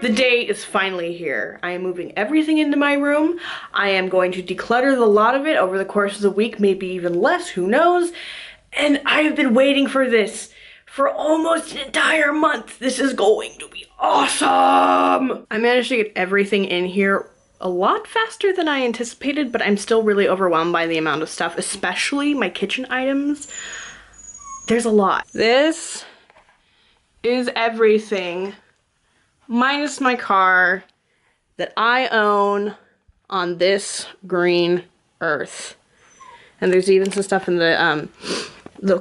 The day is finally here. I am moving everything into my room. I am going to declutter the lot of it over the course of the week, maybe even less, who knows. And I have been waiting for this for almost an entire month. This is going to be awesome. I managed to get everything in here a lot faster than I anticipated, but I'm still really overwhelmed by the amount of stuff, especially my kitchen items. There's a lot. This is everything minus my car that I own on this green earth. And there's even some stuff in the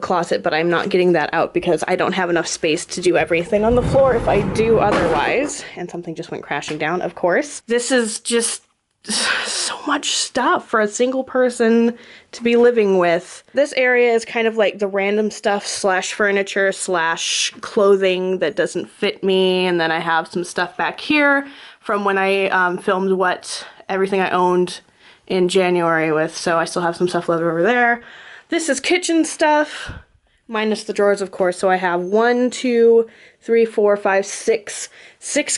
closet, but I'm not getting that out because I don't have enough space to do everything on the floor if I do otherwise. And something just went crashing down, of course. This is just so much stuff for a single person to be living with. This area is kind of like the random stuff slash furniture slash clothing that doesn't fit me, and then I have some stuff back here from when I filmed everything I owned in January with, so I still have some stuff left over there. This is kitchen stuff, minus the drawers, of course, so I have 1, 2, 3, 4, 5, 6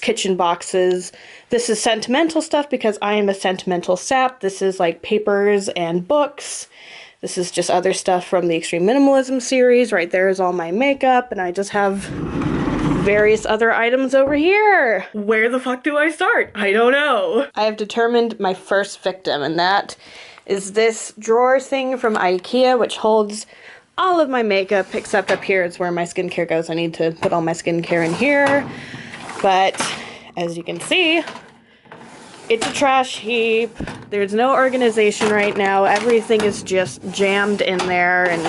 kitchen boxes. This is sentimental stuff because I am a sentimental sap. This is like papers and books. This is just other stuff from the Extreme Minimalism series. Right there is all my makeup, and I just have various other items over here. Where the fuck do I start? I don't know. I have determined my first victim, and that is this drawer thing from IKEA, which holds all of my makeup, except up here is where my skincare goes. I need to put all my skincare in here. But as you can see, it's a trash heap. There's no organization right now. Everything is just jammed in there, and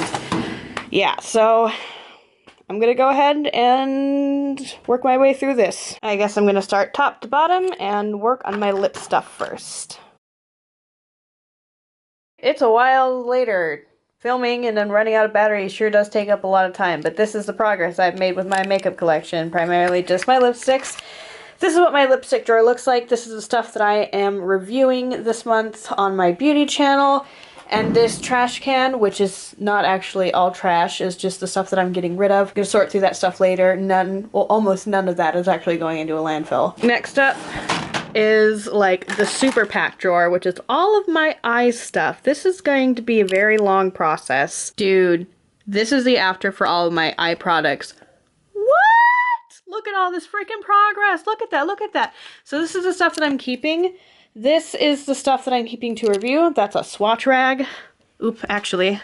yeah, so I'm gonna go ahead and work my way through this. I guess I'm gonna start top to bottom and work on my lip stuff first. It's a while later. Filming and then running out of battery sure does take up a lot of time, but this is the progress I've made with my makeup collection, primarily just my lipsticks. This is what my lipstick drawer looks like. This is the stuff that I am reviewing this month on my beauty channel, and this trash can, which is not actually all trash, is just the stuff that I'm getting rid of. I'm gonna sort through that stuff later. Almost none of that is actually going into a landfill. Next up is like the super pack drawer, which is all of my eye stuff. This is going to be a very long process. Dude, this is the after for all of my eye products. What? Look at all this freaking progress. Look at that, look at that. So this is the stuff that I'm keeping. This is the stuff that I'm keeping to review. That's a swatch rag. Oop, actually,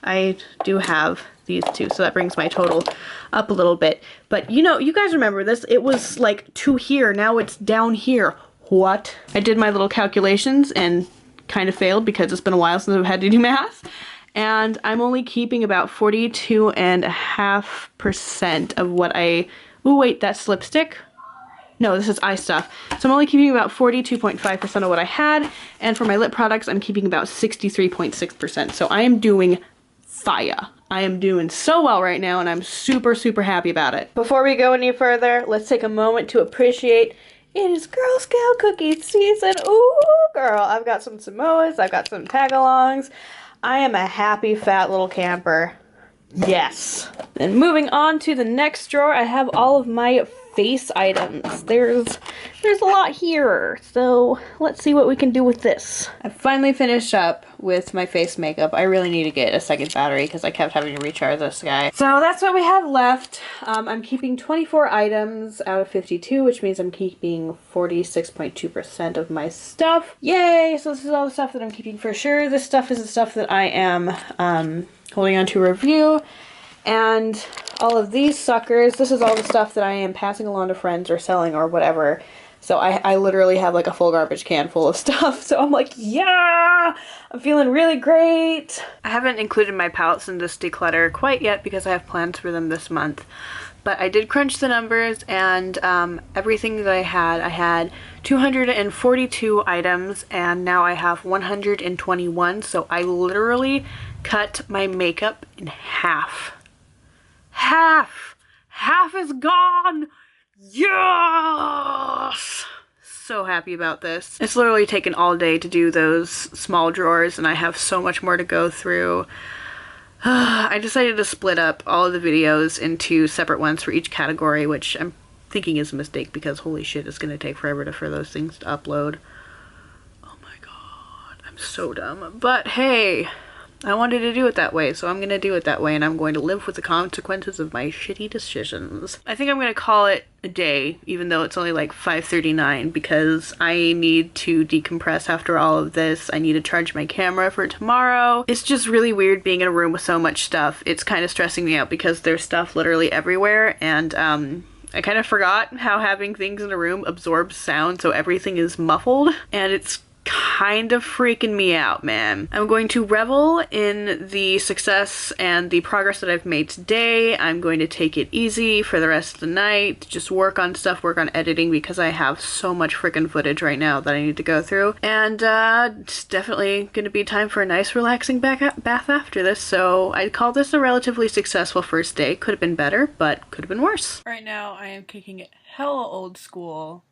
I do have these two, so that brings my total up a little bit. But you know, you guys remember this, it was like to here, now it's down here. What? I did my little calculations and kind of failed because it's been a while since I've had to do math, and I'm only keeping about 42.5% of what I, oh wait, that's lipstick? No, this is eye stuff. So I'm only keeping about 42.5% of what I had, and for my lip products I'm keeping about 63.6%, so I am doing fire. I am doing so well right now, and I'm super, super happy about it. Before we go any further, let's take a moment to appreciate it is Girl Scout cookie season. Ooh, girl. I've got some Samoas. I've got some tagalongs. I am a happy, fat little camper. Yes. And moving on to the next drawer, I have all of my face items. There's a lot here, so let's see what we can do with this. I finally finished up with my face makeup. I really need to get a second battery because I kept having to recharge this guy. So that's what we have left. I'm keeping 24 items out of 52, which means I'm keeping 46.2% of my stuff. Yay! So this is all the stuff that I'm keeping for sure. This stuff is the stuff that I am holding on to review. And all of these suckers, this is all the stuff that I am passing along to friends or selling or whatever. So I literally have like a full garbage can full of stuff. So I'm like, yeah, I'm feeling really great. I haven't included my palettes in this declutter quite yet because I have plans for them this month. But I did crunch the numbers, and everything that I had 242 items, and now I have 121. So I literally cut my makeup in half. Half is gone. Yes! So happy about this. It's literally taken all day to do those small drawers, and I have so much more to go through. I decided to split up all of the videos into separate ones for each category, which I'm thinking is a mistake because holy shit, it's gonna take forever for those things to upload. Oh my god, I'm so dumb. But hey, I wanted to do it that way, so I'm gonna do it that way, and I'm going to live with the consequences of my shitty decisions. I think I'm gonna call it a day, even though it's only like 5:39, because I need to decompress after all of this. I need to charge my camera for tomorrow. It's just really weird being in a room with so much stuff. It's kind of stressing me out because there's stuff literally everywhere, and I kind of forgot how having things in a room absorbs sound, so everything is muffled, and it's kind of freaking me out, man. I'm going to revel in the success and the progress that I've made today. I'm going to take it easy for the rest of the night, just work on stuff, work on editing, because I have so much freaking footage right now that I need to go through. And it's definitely going to be time for a nice relaxing bath after this, so I'd call this a relatively successful first day. Could have been better, but could have been worse. Right now I am kicking it hella old school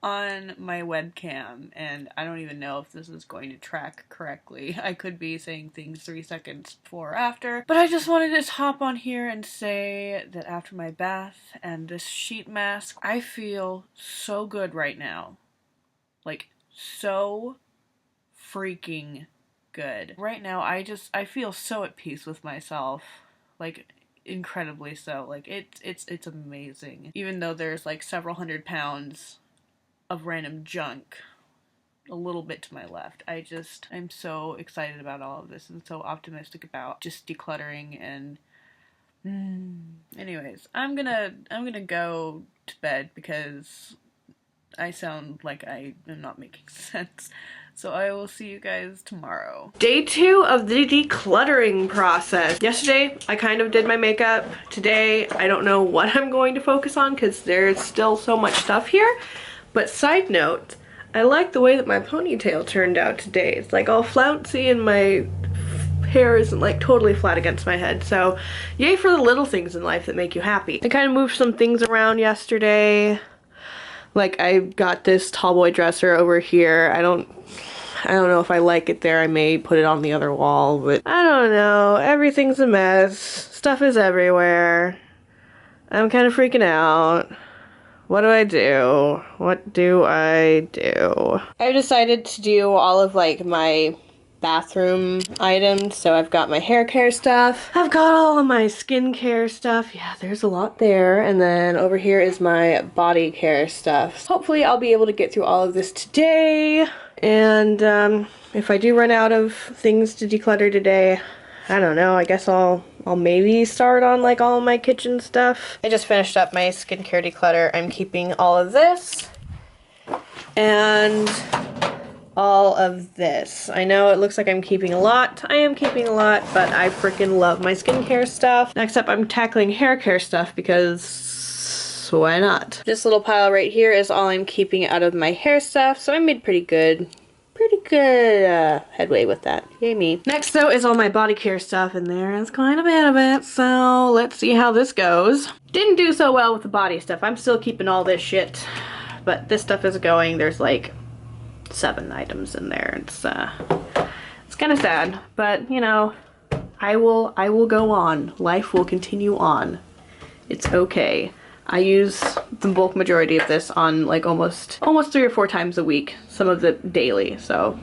on my webcam, and I don't even know if this is going to track correctly. I could be saying things 3 seconds before or after, but I just wanted to hop on here and say that after my bath and this sheet mask, I feel so good right now. Like, so freaking good. Right now, I feel so at peace with myself. Like, incredibly so. Like, it's amazing. Even though there's like several hundred pounds of random junk a little bit to my left. I'm so excited about all of this and so optimistic about just decluttering and anyways, I'm gonna go to bed because I sound like I am not making sense. So I will see you guys tomorrow. Day 2 of the decluttering process. Yesterday, I kind of did my makeup. Today, I don't know what I'm going to focus on because there's still so much stuff here. But side note, I like the way that my ponytail turned out today. It's like all flouncy and my hair isn't like totally flat against my head. So yay for the little things in life that make you happy. I kind of moved some things around yesterday. Like I got this tall boy dresser over here. I don't know if I like it there. I may put it on the other wall, but I don't know. Everything's a mess. Stuff is everywhere. I'm kind of freaking out. What do I do? What do I do? I've decided to do all of like my bathroom items. So I've got my hair care stuff. I've got all of my skincare stuff. Yeah, there's a lot there. And then over here is my body care stuff. Hopefully I'll be able to get through all of this today. And if I do run out of things to declutter today, I don't know, I guess I'll maybe start on like all of my kitchen stuff. I just finished up my skincare declutter. I'm keeping all of this and all of this. I know it looks like I'm keeping a lot. I am keeping a lot, but I freaking love my skincare stuff. Next up, I'm tackling hair care stuff because why not? This little pile right here is all I'm keeping out of my hair stuff, so I made pretty good headway with that. Yay me. Next though is all my body care stuff, and there is quite a bit of it, so let's see how this goes. Didn't do so well with the body stuff. I'm still keeping all this shit, but this stuff is going. There's like 7 items in there. It's kind of sad, but you know, I will go on. Life will continue on. It's okay. I use the bulk majority of this on like almost 3 or 4 times a week, some of it daily, so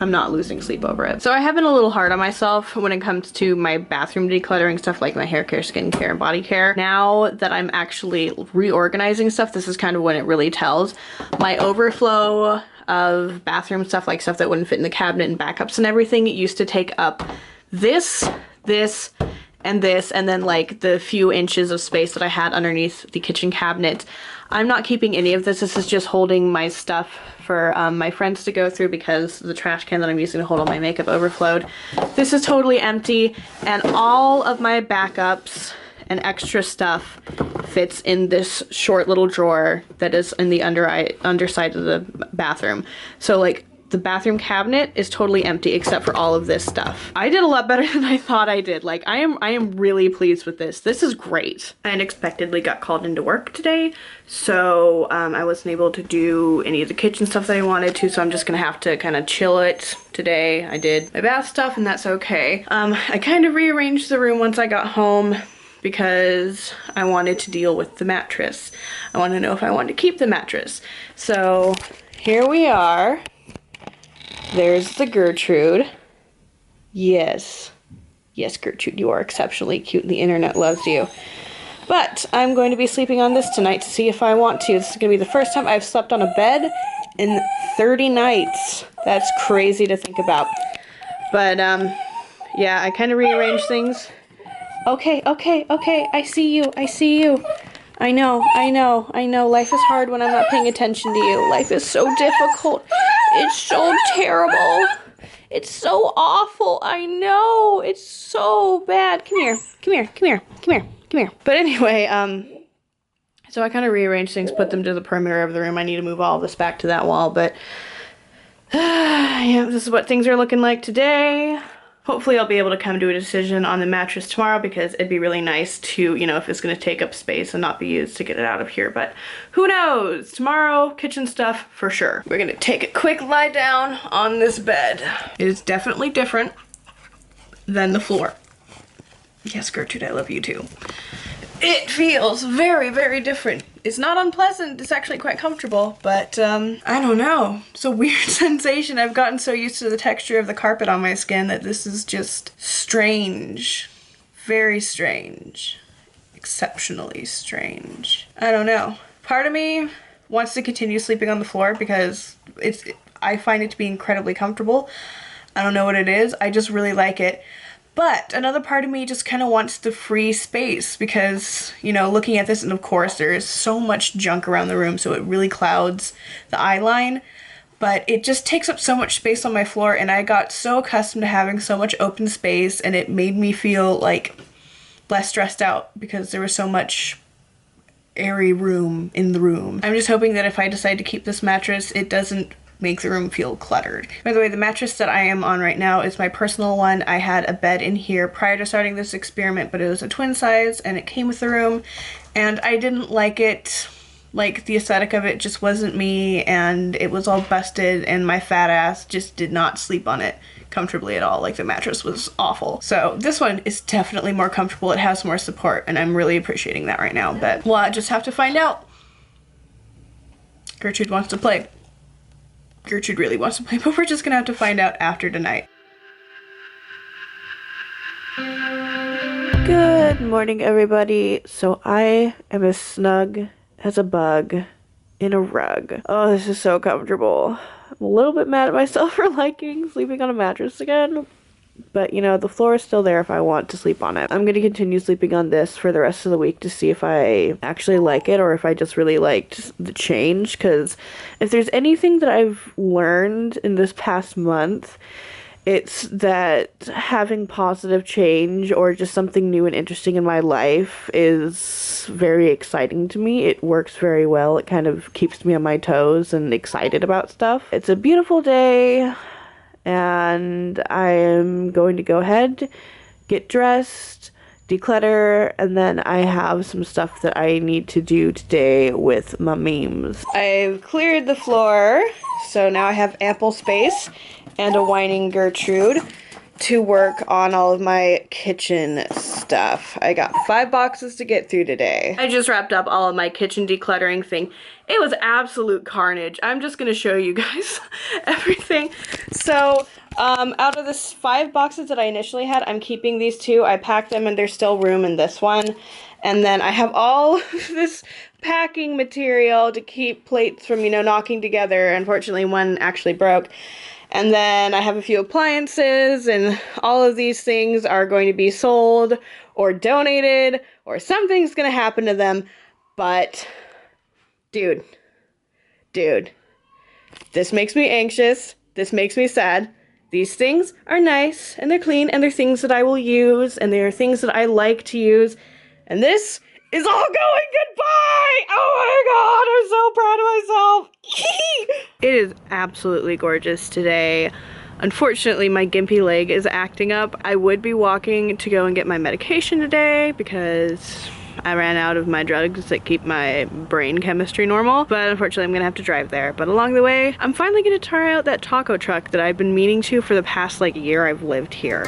I'm not losing sleep over it. So I have been a little hard on myself when it comes to my bathroom decluttering stuff like my hair care, skincare, and body care. Now that I'm actually reorganizing stuff, this is kind of when it really tells. My overflow of bathroom stuff, like stuff that wouldn't fit in the cabinet and backups and everything, it used to take up this, and this, and then like the few inches of space that I had underneath the kitchen cabinet. I'm not keeping any of this. This is just holding my stuff for my friends to go through because the trash can that I'm using to hold all my makeup overflowed. This is totally empty, and all of my backups and extra stuff fits in this short little drawer that is in the underside of the bathroom. So like the bathroom cabinet is totally empty except for all of this stuff. I did a lot better than I thought I did. Like I am really pleased with this. This is great. I unexpectedly got called into work today, so I wasn't able to do any of the kitchen stuff that I wanted to, so I'm just gonna have to kind of chill it today. I did my bath stuff and that's okay. I kind of rearranged the room once I got home because I wanted to deal with the mattress. I want to know if I want to keep the mattress. So here we are. There's the Gertrude. Yes. Yes, Gertrude, you are exceptionally cute and the internet loves you. But I'm going to be sleeping on this tonight to see if I want to. This is going to be the first time I've slept on a bed in 30 nights. That's crazy to think about. But, yeah, I kind of rearranged things. Okay, I see you, I know, life is hard when I'm not paying attention to you. Life is so difficult. It's so terrible. It's so awful, I know. It's so bad. Come here. But anyway, so I kind of rearranged things, put them to the perimeter of the room. I need to move all of this back to that wall, but yeah, this is what things are looking like today. Hopefully I'll be able to come to a decision on the mattress tomorrow, because it'd be really nice to, you know, if it's going to take up space and not be used, to get it out of here. But who knows? Tomorrow, kitchen stuff for sure. We're going to take a quick lie down on this bed. It is definitely different than the floor. Yes, Gertrude, I love you too. It feels very, very different. It's not unpleasant, it's actually quite comfortable, but I don't know. It's a weird sensation. I've gotten so used to the texture of the carpet on my skin that this is just strange. Very strange. Exceptionally strange. I don't know. Part of me wants to continue sleeping on the floor because I find it to be incredibly comfortable. I don't know what it is, I just really like it. But another part of me just kind of wants the free space because, you know, looking at this, and of course there is so much junk around the room, so it really clouds the eye line. But it just takes up so much space on my floor, and I got so accustomed to having so much open space, and it made me feel like less stressed out because there was so much airy room in the room. I'm just hoping that if I decide to keep this mattress, it doesn't make the room feel cluttered. By the way, the mattress that I am on right now is my personal one. I had a bed in here prior to starting this experiment, but it was a twin size and it came with the room, and I didn't like it. Like, the aesthetic of it just wasn't me, and it was all busted, and my fat ass just did not sleep on it comfortably at all. Like, the mattress was awful. So this one is definitely more comfortable. It has more support, and I'm really appreciating that right now. But we'll just have to find out. Gertrude wants to play. Gertrude really wants to play, but we're just gonna have to find out after tonight. Good morning, everybody. So I am as snug as a bug in a rug. Oh, this is so comfortable. I'm a little bit mad at myself for liking sleeping on a mattress again, but you know, the floor is still there if I want to sleep on it. I'm gonna continue sleeping on this for the rest of the week to see if I actually like it or if I just really liked the change, because if there's anything that I've learned in this past month, it's that having positive change or just something new and interesting in my life is very exciting to me. It works very well. It kind of keeps me on my toes and excited about stuff. It's a beautiful day, and I am going to go ahead, get dressed, declutter, and then I have some stuff that I need to do today with my memes. I've cleared the floor, so now I have ample space and a whining Gertrude to work on all of my kitchen stuff. I got 5 boxes to get through today. I just wrapped up all of my kitchen decluttering thing. It was absolute carnage. I'm just gonna show you guys everything. So, out of the 5 boxes that I initially had, I'm keeping these 2. I packed them and there's still room in this one. And then I have all this packing material to keep plates from, you know, knocking together. Unfortunately, one actually broke. And then I have a few appliances, and all of these things are going to be sold or donated, or something's going to happen to them. But, dude, this makes me anxious. This makes me sad. These things are nice, and they're clean, and they're things that I will use, and they're things that I like to use. And this is all going goodbye! Oh my god, I'm so proud of myself! It is absolutely gorgeous today. Unfortunately, my gimpy leg is acting up. I would be walking to go and get my medication today because I ran out of my drugs that keep my brain chemistry normal, but unfortunately I'm gonna have to drive there. But along the way, I'm finally gonna try out that taco truck that I've been meaning to for the past like year I've lived here.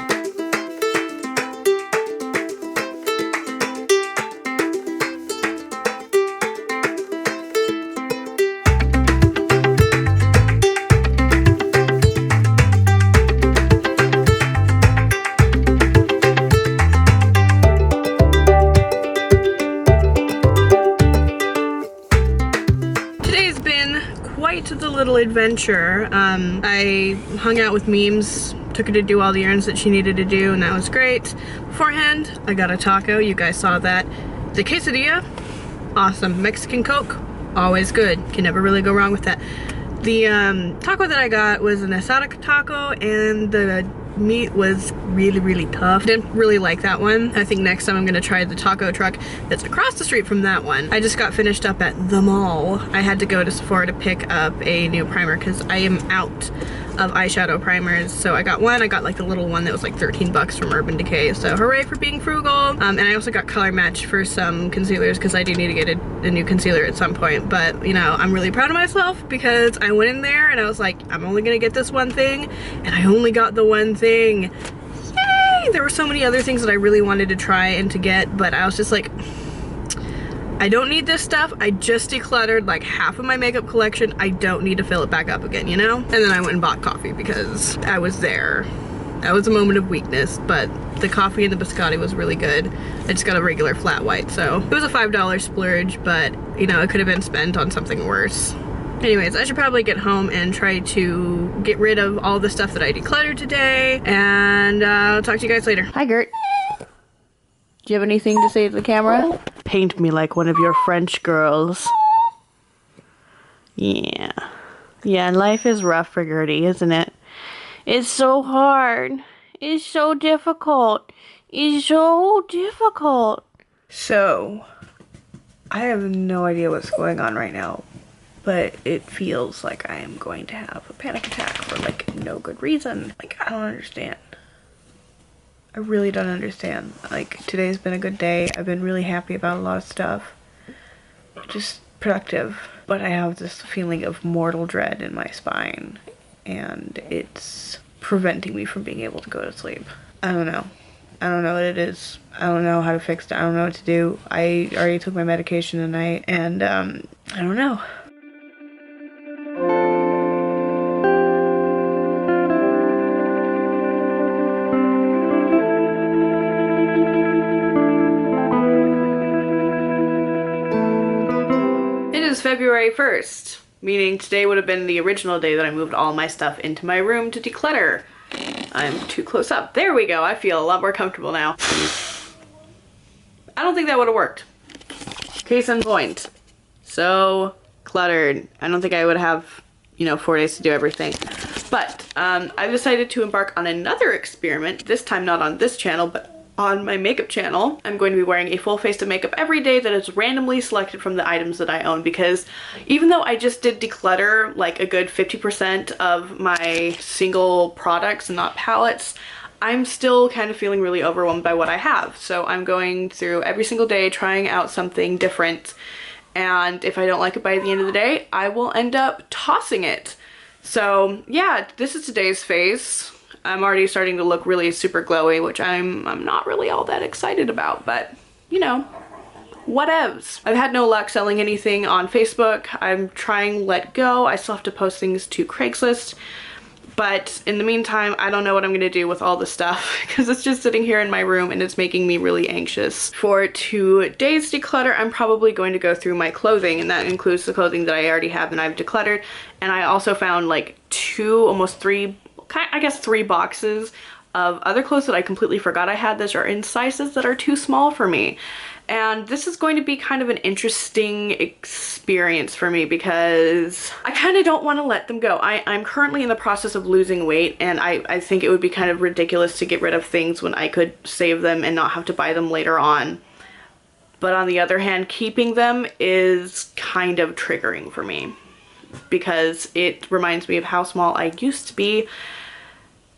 adventure. I hung out with Memes, took her to do all the errands that she needed to do, and that was great. Beforehand, I got a taco. You guys saw that. The quesadilla, awesome. Mexican Coke, always good. Can never really go wrong with that. The taco that I got was an asada taco, and the meat was really tough. Didn't really like that one. I think next time I'm gonna try the taco truck that's across the street from that one. I just got finished up at the mall. I had to go to Sephora to pick up a new primer because I am out of eyeshadow primers. So I got one. I got like the little one that was like 13 bucks from Urban Decay. So hooray for being frugal. And I also got color match for some concealers because I do need to get a new concealer at some point. But you know, I'm really proud of myself because I went in there and I was like, I'm only gonna get this one thing, and I only got the one thing. Yay! There were so many other things that I really wanted to try and to get, but I was just like, I don't need this stuff. I just decluttered like half of my makeup collection. I don't need to fill it back up again, you know? And then I went and bought coffee because I was there. That was a moment of weakness, but the coffee and the biscotti was really good. I just got a regular flat white, so it was a $5 splurge, but you know, it could have been spent on something worse. Anyways, I should probably get home and try to get rid of all the stuff that I decluttered today, and I'll talk to you guys later. Hi, Gert. Do you have anything to say to the camera? Paint me like one of your French girls. Yeah. Yeah, life is rough for Gertie, isn't it? It's so hard. It's so difficult. It's so difficult. So, I have no idea what's going on right now, but it feels like I am going to have a panic attack for like no good reason. Like, I don't understand. I really don't understand. Like, today's been a good day. I've been really happy about a lot of stuff. Just productive. But I have this feeling of mortal dread in my spine, and it's preventing me from being able to go to sleep. I don't know. I don't know what it is. I don't know how to fix it. I don't know what to do. I already took my medication tonight, and I don't know. February 1st, meaning today would have been the original day that I moved all my stuff into my room to declutter. I'm too close up. There we go. I feel a lot more comfortable now. I don't think that would have worked. Case in point. So cluttered. I don't think I would have, you know, 4 days to do everything. But I've decided to embark on another experiment, this time not on this channel, but on my makeup channel. I'm going to be wearing a full face of makeup every day that is randomly selected from the items that I own, because even though I just did declutter like a good 50% of my single products and not palettes, I'm still kind of feeling really overwhelmed by what I have. So I'm going through every single day trying out something different, and if I don't like it by the end of the day, I will end up tossing it. So yeah, this is today's face. I'm already starting to look really super glowy, which I'm not really all that excited about, but you know, whatevs. I've had no luck selling anything on Facebook. I'm trying let go. I still have to post things to Craigslist, but in the meantime, I don't know what I'm gonna do with all the stuff because it's just sitting here in my room and it's making me really anxious. For today's declutter, I'm probably going to go through my clothing, and that includes the clothing that I already have and I've decluttered, and I also found like almost three boxes of other clothes that I completely forgot I had that are in sizes that are too small for me. And this is going to be kind of an interesting experience for me because I kind of don't want to let them go. I'm currently in the process of losing weight, and I think it would be kind of ridiculous to get rid of things when I could save them and not have to buy them later on. But on the other hand, keeping them is kind of triggering for me because it reminds me of how small I used to be,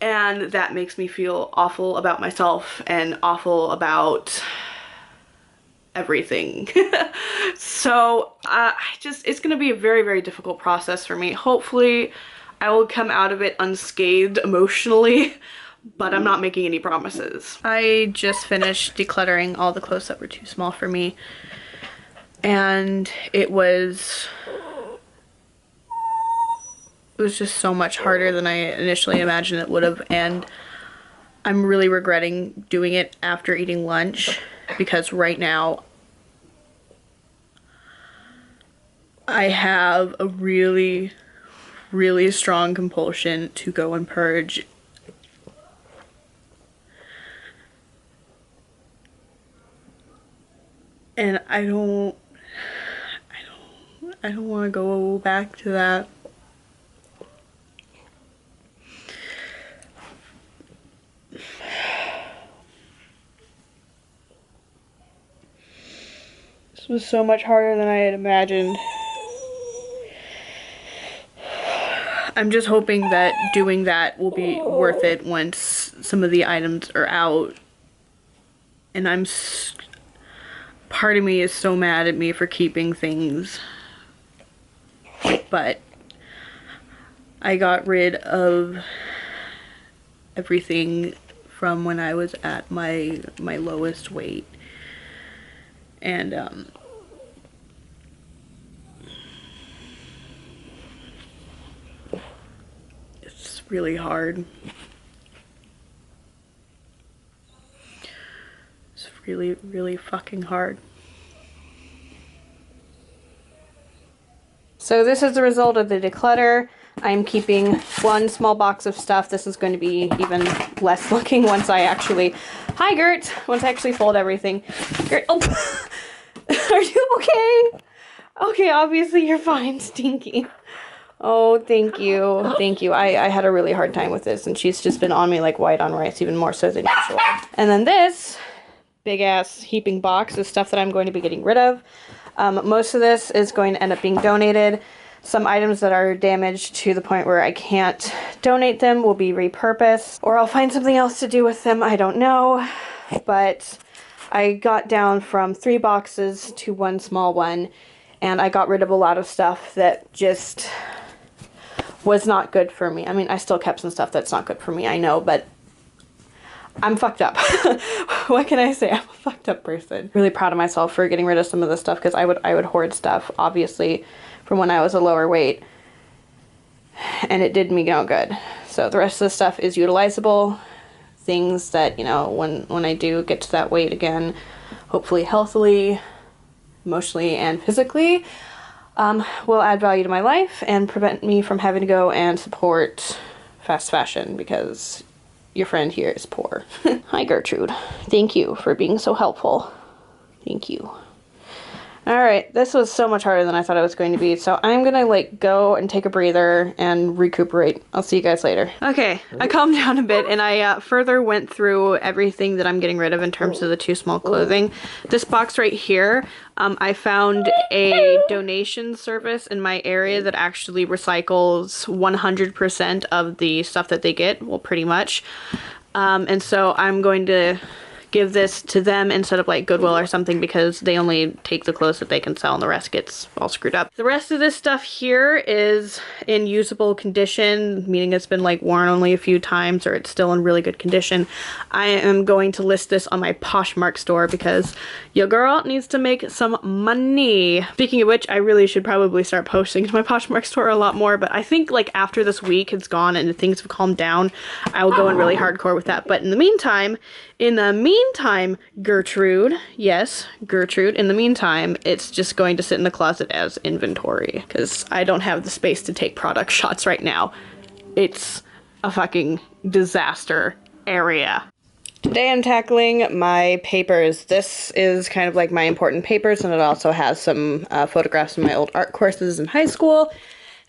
and that makes me feel awful about myself and awful about everything. So it's gonna be a very difficult process for me. Hopefully I will come out of it unscathed emotionally, but I'm not making any promises. I just finished decluttering all the clothes that were too small for me, and it was just so much harder than I initially imagined it would have, and I'm really regretting doing it after eating lunch because right now I have a really really strong compulsion to go and purge. And I don't want to go back to that. This was so much harder than I had imagined. I'm just hoping that doing that will be worth it once some of the items are out. And part of me is so mad at me for keeping things. But I got rid of everything from when I was at my lowest weight. And it's really hard. It's really, really fucking hard. So this is the result of the declutter. I'm keeping one small box of stuff. This is going to be even less looking once I actually, hi Gert, once I actually fold everything. Gert, oh, are you okay? Okay, obviously you're fine, Stinky. Oh, thank you. Thank you. I had a really hard time with this, and she's just been on me like white on rice, even more so than usual. And then this big ass heaping box is stuff that I'm going to be getting rid of. Most of this is going to end up being donated. Some items that are damaged to the point where I can't donate them will be repurposed, or I'll find something else to do with them. I don't know. But I got down from 3 boxes to 1 small one, and I got rid of a lot of stuff that just was not good for me. I mean, I still kept some stuff that's not good for me, I know, but I'm fucked up. What can I say? I'm a fucked up person. Really proud of myself for getting rid of some of this stuff, because I would hoard stuff, obviously, from when I was a lower weight, and it did me no good. So the rest of the stuff is utilizable. Things that, you know, when I do get to that weight again, hopefully healthily, emotionally, and physically, will add value to my life and prevent me from having to go and support fast fashion, because your friend here is poor. Hi Gertrude. Thank you for being so helpful. Thank you. Alright, this was so much harder than I thought it was going to be, so I'm gonna like go and take a breather and recuperate. I'll see you guys later. Okay, I calmed down a bit, and I further went through everything that I'm getting rid of in terms of the 2 small clothing. This box right here, I found a donation service in my area that actually recycles 100% of the stuff that they get, well, pretty much. And so I'm going to give this to them instead of like Goodwill or something, because they only take the clothes that they can sell and the rest gets all screwed up. The rest of this stuff here is in usable condition, meaning it's been like worn only a few times, or it's still in really good condition. I am going to list this on my Poshmark store because your girl needs to make some money. Speaking of which, I really should probably start posting to my Poshmark store a lot more, but I think like after this week has gone and things have calmed down, I will go in really hardcore with that. But in the meantime, Gertrude, yes, Gertrude, in the meantime, it's just going to sit in the closet as inventory, because I don't have the space to take product shots right now. It's a fucking disaster area. Today I'm tackling my papers. This is kind of like my important papers, and it also has some photographs from my old art courses in high school.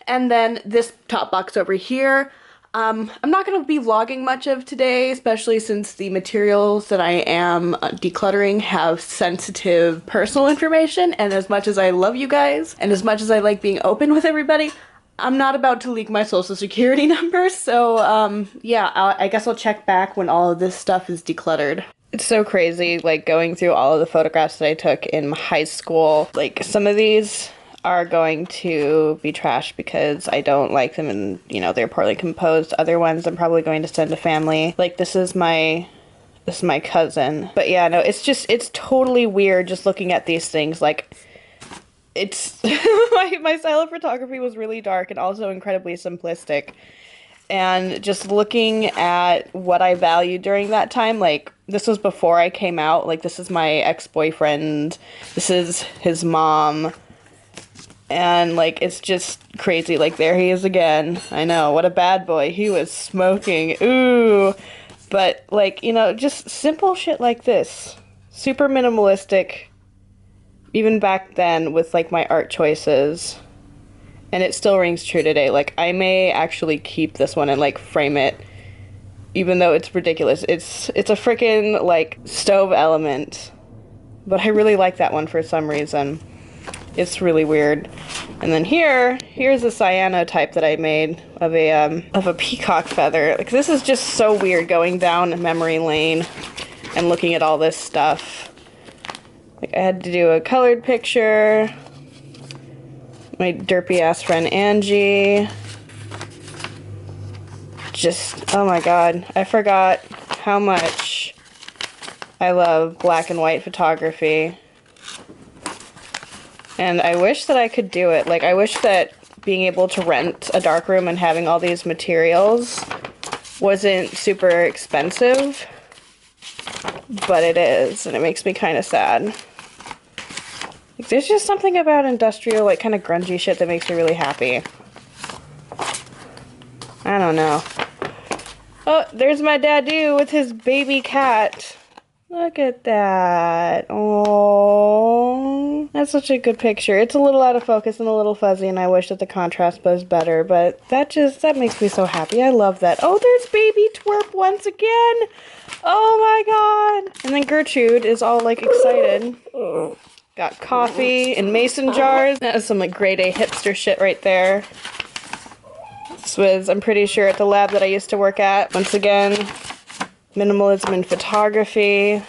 And then this top box over here, I'm not going to be vlogging much of today, especially since the materials that I am decluttering have sensitive personal information, and as much as I love you guys, and as much as I like being open with everybody, I'm not about to leak my social security number, so yeah, I guess I'll check back when all of this stuff is decluttered. It's so crazy, like, going through all of the photographs that I took in high school. Like, some of these are going to be trashed because I don't like them and, you know, they're poorly composed. Other ones I'm probably going to send to family. Like, this is my cousin. But yeah, no, it's totally weird just looking at these things. Like, it's my style of photography was really dark and also incredibly simplistic. And just looking at what I valued during that time, like, this was before I came out. Like, this is my ex-boyfriend. This is his mom. And, like, it's just crazy. Like, there he is again. I know, what a bad boy. He was smoking. Ooh. But, like, you know, just simple shit like this. Super minimalistic. Even back then with, like, my art choices. And it still rings true today. Like, I may actually keep this one and, like, frame it. Even though it's ridiculous. It's a freaking, like, stove element. But I really like that one for some reason. It's really weird. And then here's a cyanotype that I made of a peacock feather. Like, this is just so weird going down memory lane and looking at all this stuff. Like, I had to do a colored picture. My derpy ass friend Angie. Just, oh my god. I forgot how much I love black and white photography. And I wish that I could do it. Like, I wish that being able to rent a darkroom and having all these materials wasn't super expensive. But it is, and it makes me kind of sad. Like, there's just something about industrial, like, kind of grungy shit that makes me really happy. I don't know. Oh, there's my dadoo with his baby cat. Look at that. Oh, that's such a good picture. It's a little out of focus and a little fuzzy, and I wish that the contrast was better, but that makes me so happy. I love that. Oh, there's baby twerp once again. Oh my god. And then Gertrude is all, like, excited. Got coffee in mason jars. That is some, like, grade A hipster shit right there. This was, I'm pretty sure, at the lab that I used to work at. Once again, minimalism in photography.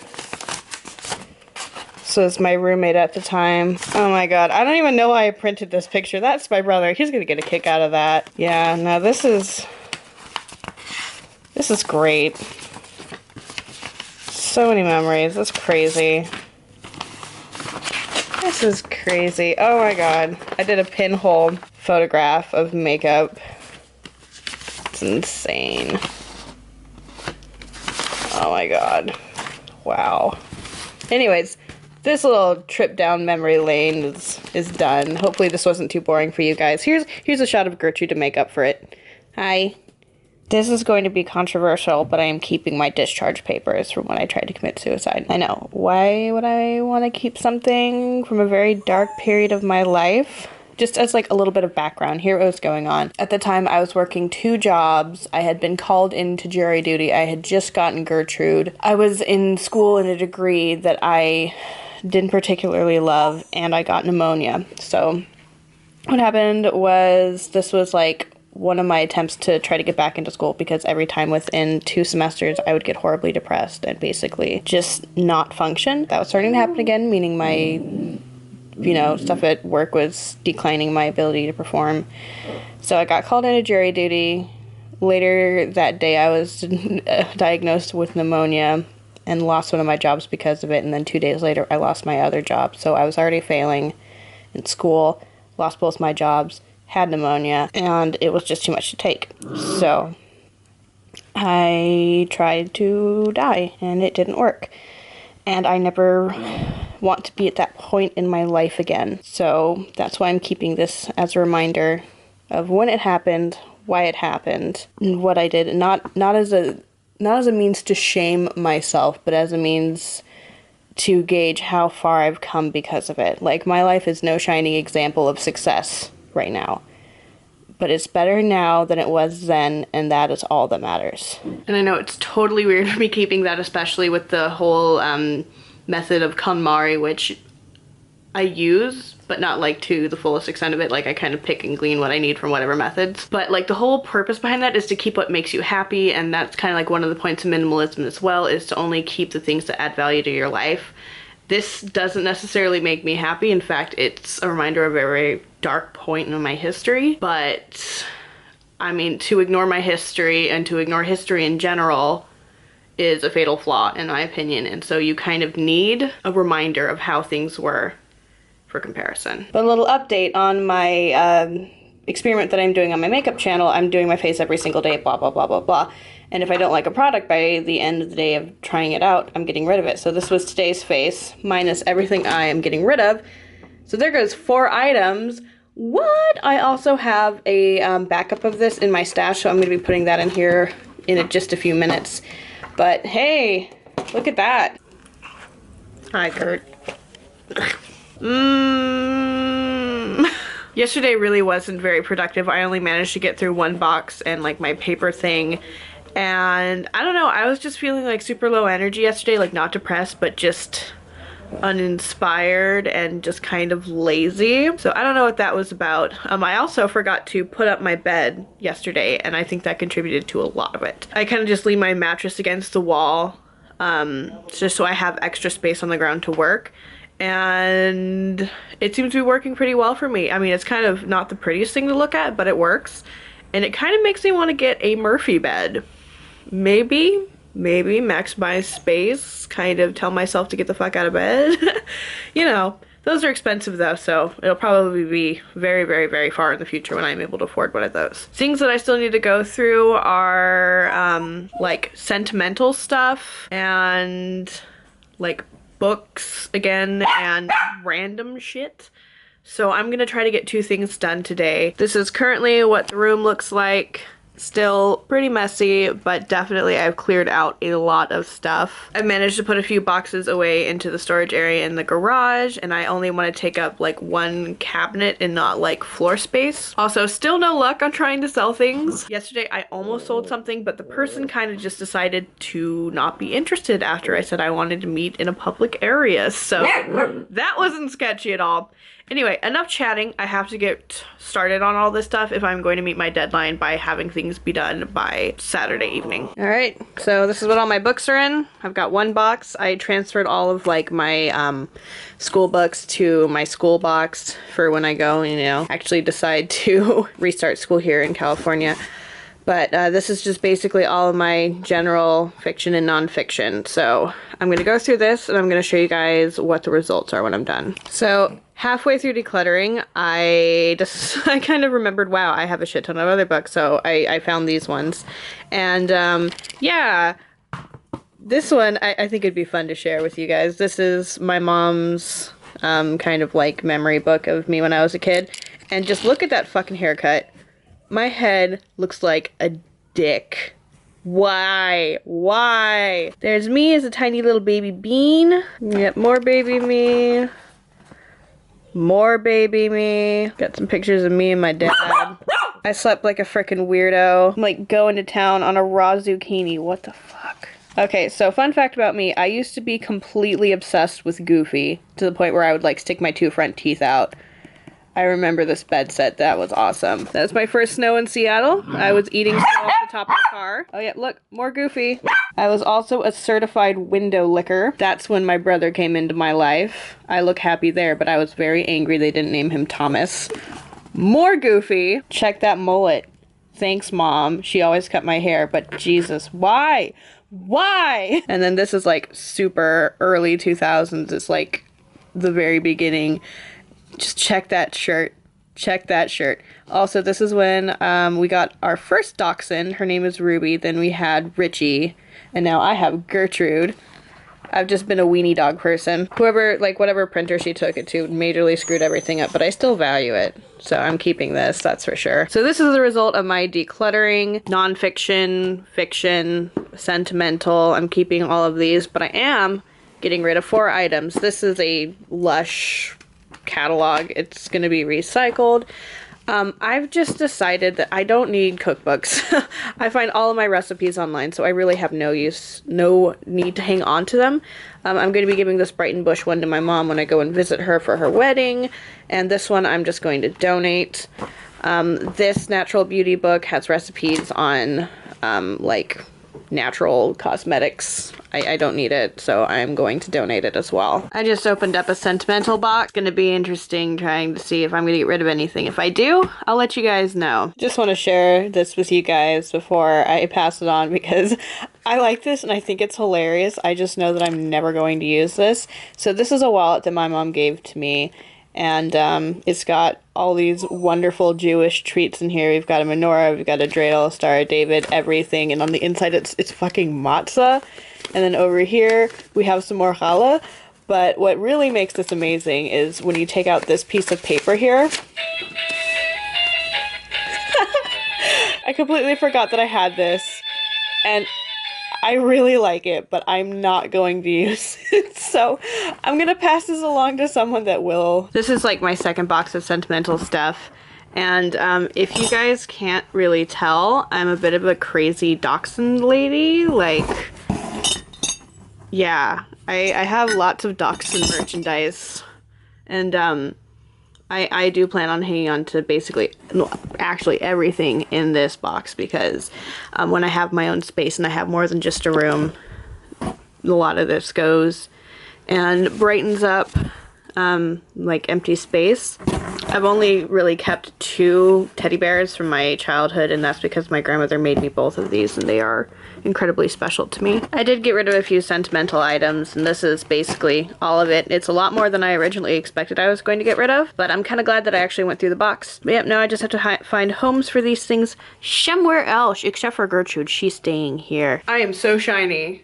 This was my roommate at the time. Oh my god, I don't even know why I printed this picture. That's my brother. He's gonna get a kick out of that. Yeah, no, this is great. So many memories. That's crazy. This is crazy. Oh my god. I did a pinhole photograph of makeup. It's insane. Oh my god. Wow. Anyways, this little trip down memory lane is done. Hopefully this wasn't too boring for you guys. Here's a shot of Gertrude to make up for it. Hi. This is going to be controversial, but I am keeping my discharge papers from when I tried to commit suicide. I know. Why would I want to keep something from a very dark period of my life? Just as, like, a little bit of background, here was going on. At the time, I was working 2 jobs. I had been called into jury duty. I had just gotten Gertrude. I was in school in a degree that I didn't particularly love, and I got pneumonia. So what happened was, this was, like, one of my attempts to try to get back into school, because every time within 2 semesters, I would get horribly depressed and basically just not function. That was starting to happen again, meaning my stuff at work was declining my ability to perform. So I got called into jury duty. Later that day, I was diagnosed with pneumonia and lost one of my jobs because of it. And then 2 days later, I lost my other job. So I was already failing in school, lost both my jobs, had pneumonia, and it was just too much to take. So I tried to die, and it didn't work. And I never want to be at that point in my life again. So that's why I'm keeping this as a reminder of when it happened, why it happened, and what I did. Not as a means to shame myself, but as a means to gauge how far I've come because of it. Like, my life is no shining example of success right now. But it's better now than it was then, and that is all that matters. And I know it's totally weird for me keeping that, especially with the whole method of KonMari, which I use, but not, like, to the fullest extent of it. Like, I kind of pick and glean what I need from whatever methods. But, like, the whole purpose behind that is to keep what makes you happy, and that's kind of like one of the points of minimalism as well, is to only keep the things that add value to your life. This doesn't necessarily make me happy. In fact, it's a reminder of a very dark point in my history. But, I mean, to ignore my history and to ignore history in general is a fatal flaw, in my opinion. And so you kind of need a reminder of how things were for comparison. But a little update on my experiment that I'm doing on my makeup channel. I'm doing my face every single day, blah, blah, blah, blah, blah. And if I don't like a product by the end of the day of trying it out, I'm getting rid of it. So this was today's face, minus everything I am getting rid of. So there goes 4 items. What? I also have a backup of this in my stash, so I'm going to be putting that in here in just a few minutes. But hey, look at that. Hi, Kurt. Yesterday really wasn't very productive. I only managed to get through one box and like my paper thing. And I don't know, I was just feeling like super low energy yesterday, like not depressed, but just uninspired and just kind of lazy. So I don't know what that was about. I also forgot to put up my bed yesterday, and I think that contributed to a lot of it. I kind of just lean my mattress against the wall, just so I have extra space on the ground to work. And it seems to be working pretty well for me. I mean, it's kind of not the prettiest thing to look at, but it works. And it kind of makes me want to get a Murphy bed. Maybe maximize space, kind of tell myself to get the fuck out of bed. You know, those are expensive though, so it'll probably be very, very, very far in the future when I'm able to afford one of those. Things that I still need to go through are like sentimental stuff and like books again and random shit. So I'm gonna try to get 2 things done today. This is currently what the room looks like. Still pretty messy, but definitely I've cleared out a lot of stuff. I managed to put a few boxes away into the storage area in the garage, and I only want to take up like 1 cabinet and not like floor space. Also, still no luck on trying to sell things. Yesterday I almost sold something, but the person kind of just decided to not be interested after I said I wanted to meet in a public area, so that wasn't sketchy at all. Anyway, enough chatting. I have to get started on all this stuff if I'm going to meet my deadline by having things be done by Saturday evening. All right, so this is what all my books are in. I've got 1 box. I transferred all of like my school books to my school box for when I go, you know, actually decide to restart school here in California. But this is just basically all of my general fiction and nonfiction. So I'm going to go through this and I'm going to show you guys what the results are when I'm done. So halfway through decluttering, I kind of remembered, wow, I have a shit ton of other books. So I found these ones. And yeah, this one I think it'd be fun to share with you guys. This is my mom's kind of like memory book of me when I was a kid. And just look at that fucking haircut. My head looks like a dick. Why? Why? There's me as a tiny little baby bean. Yep, more baby me. More baby me. Got some pictures of me and my dad. I slept like a frickin' weirdo. I'm like going to town on a raw zucchini. What the fuck? Okay, so fun fact about me. I used to be completely obsessed with Goofy to the point where I would like stick my 2 front teeth out. I remember this bed set. That was awesome. That was my first snow in Seattle. I was eating snow off the top of the car. Oh yeah, look, more Goofy. I was also a certified window licker. That's when my brother came into my life. I look happy there, but I was very angry they didn't name him Thomas. More Goofy. Check that mullet. Thanks, Mom. She always cut my hair, but Jesus, why? Why? And then this is like super early 2000s. It's like the very beginning. Just check that shirt. Check that shirt. Also, this is when we got our first dachshund. Her name is Ruby. Then we had Richie. And now I have Gertrude. I've just been a weenie dog person. Whoever, like, whatever printer she took it to majorly screwed everything up. But I still value it. So I'm keeping this, that's for sure. So this is the result of my decluttering. Nonfiction, fiction, sentimental. I'm keeping all of these. But I am getting rid of 4 items. This is a Lush catalog. It's gonna be recycled. I've just decided that I don't need cookbooks. I find all of my recipes online, so I really have no need to hang on to them. I'm going to be giving this Brighton Bush one to my mom when I go and visit her for her wedding, and this one I'm just going to donate. This Natural Beauty book has recipes on like natural cosmetics. I don't need it, so I'm going to donate it as well. I just opened up a sentimental box. It's gonna be interesting trying to see if I'm gonna get rid of anything. If I do, I'll let you guys know. Just want to share this with you guys before I pass it on because I like this and I think it's hilarious. I just know that I'm never going to use this. So this is a wallet that my mom gave to me, and it's got all these wonderful Jewish treats in here. We've got a menorah, we've got a dreidel, a Star of David, everything. And on the inside, it's fucking matzah. And then over here, we have some more challah. But what really makes this amazing is when you take out this piece of paper here, I completely forgot that I had this, and I really like it, but I'm not going to use it, so I'm gonna pass this along to someone that will. This is like my second box of sentimental stuff, and if you guys can't really tell, I'm a bit of a crazy dachshund lady. Like, yeah, I have lots of dachshund merchandise, and I do plan on hanging on to basically, actually everything in this box, because when I have my own space and I have more than just a room, a lot of this goes and brightens up like empty space. I've only really kept 2 teddy bears from my childhood, and that's because my grandmother made me both of these, and they are incredibly special to me. I did get rid of a few sentimental items, and this is basically all of it. It's a lot more than I originally expected I was going to get rid of, but I'm kind of glad that I actually went through the box. But yep, now I just have to find homes for these things somewhere else, except for Gertrude. She's staying here. I am so shiny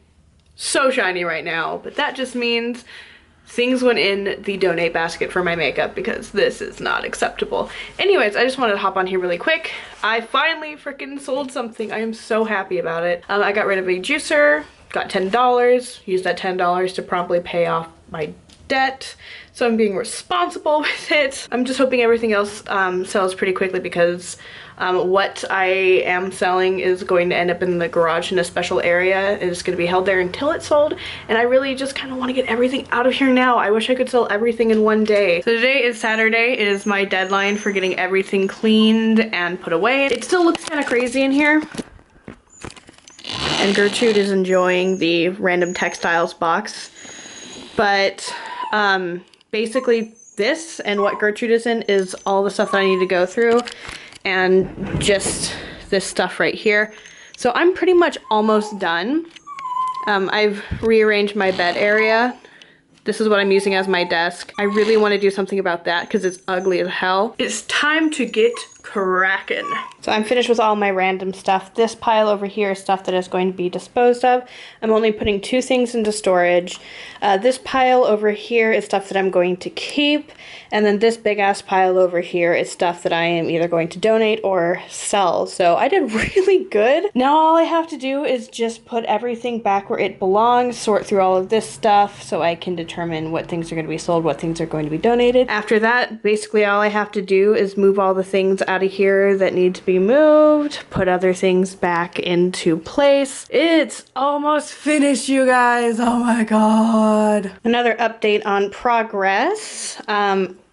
right now, but that just means things went in the donate basket for my makeup, because this is not acceptable. Anyways, I just wanted to hop on here really quick. I finally freaking sold something. I am so happy about it. I got rid of a juicer, got $10, used that $10 to promptly pay off my debt. So I'm being responsible with it. I'm just hoping everything else sells pretty quickly, because what I am selling is going to end up in the garage in a special area. It's going to be held there until it's sold, and I really just kind of want to get everything out of here now. I wish I could sell everything in one day. So today is Saturday. It is my deadline for getting everything cleaned and put away. It still looks kind of crazy in here. And Gertrude is enjoying the random textiles box. But basically this and what Gertrude is in is all the stuff that I need to go through, and just this stuff right here. So I'm pretty much almost done. I've rearranged my bed area. This is what I'm using as my desk. I really want to do something about that because it's ugly as hell. It's time to get cracking. So I'm finished with all my random stuff. This pile over here is stuff that is going to be disposed of. I'm only putting 2 things into storage. This pile over here is stuff that I'm going to keep. And then this big ass pile over here is stuff that I am either going to donate or sell. So I did really good. Now all I have to do is just put everything back where it belongs, sort through all of this stuff so I can determine what things are going to be sold, what things are going to be donated. After that, basically all I have to do is move all the things out of here that need to be moved, put other things back into place. It's almost finished, you guys. Oh my god. Another update on progress.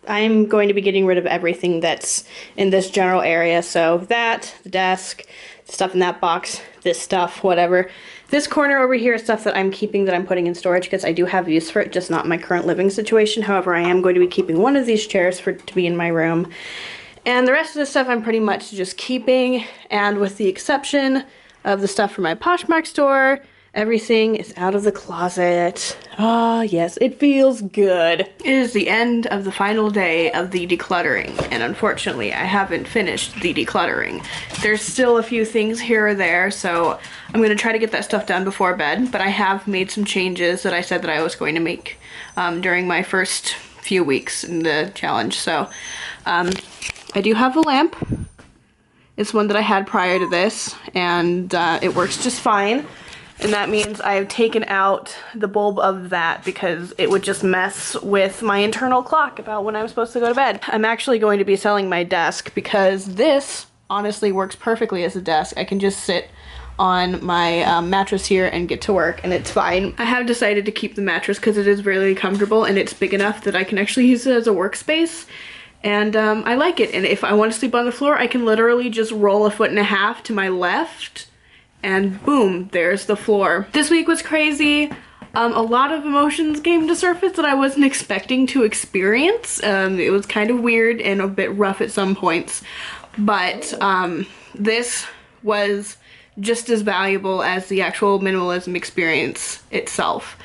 I'm going to be getting rid of everything that's in this general area. So that, the desk, stuff in that box, this stuff, whatever. This corner over here is stuff that I'm keeping, that I'm putting in storage because I do have use for it, just not in my current living situation. However, I am going to be keeping one of these chairs to be in my room. And the rest of the stuff I'm pretty much just keeping, and with the exception of the stuff from my Poshmark store, everything is out of the closet. Ah, yes, it feels good. It is the end of the final day of the decluttering, and unfortunately, I haven't finished the decluttering. There's still a few things here or there, so I'm gonna try to get that stuff done before bed, but I have made some changes that I said that I was going to make during my first few weeks in the challenge. So, I do have a lamp. It's one that I had prior to this, and it works just fine. And that means I've taken out the bulb of that because it would just mess with my internal clock about when I'm supposed to go to bed. I'm actually going to be selling my desk because this honestly works perfectly as a desk. I can just sit on my mattress here and get to work, and it's fine. I have decided to keep the mattress because it is really comfortable and it's big enough that I can actually use it as a workspace. And I like it. And if I want to sleep on the floor, I can literally just roll 1.5 feet to my left, and boom, there's the floor. This week was crazy. A lot of emotions came to surface that I wasn't expecting to experience. It was kind of weird and a bit rough at some points, but this was just as valuable as the actual minimalism experience itself.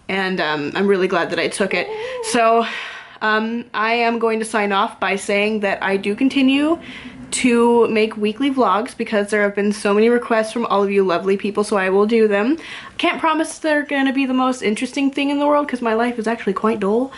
And I'm really glad that I took it. So I am going to sign off by saying that I do continue to make weekly vlogs because there have been so many requests from all of you lovely people, so I will do them. Can't promise they're gonna be the most interesting thing in the world because my life is actually quite dull,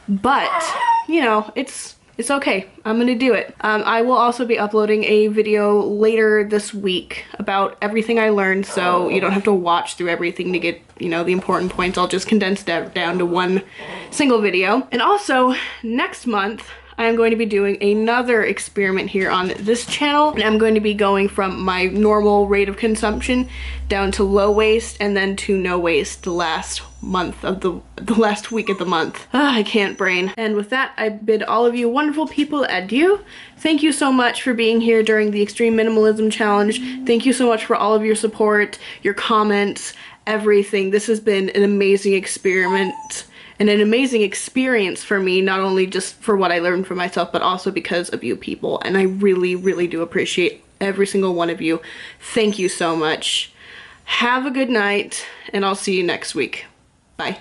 but you know, it's It's okay. I'm gonna do it. I will also be uploading a video later this week about everything I learned, so you don't have to watch through everything to get, you know, the important points. I'll just condense that down to one single video. And also, next month, I'm going to be doing another experiment here on this channel, and I'm going to be going from my normal rate of consumption down to low waste and then to no waste the last month of the last week of the month. I can't brain. And with that, I bid all of you wonderful people adieu. Thank you so much for being here during the Extreme Minimalism Challenge. Thank you so much for all of your support, your comments, everything. This has been an amazing experiment and an amazing experience for me, not only just for what I learned for myself, but also because of you people. And I really, really do appreciate every single one of you. Thank you so much. Have a good night, and I'll see you next week. Bye.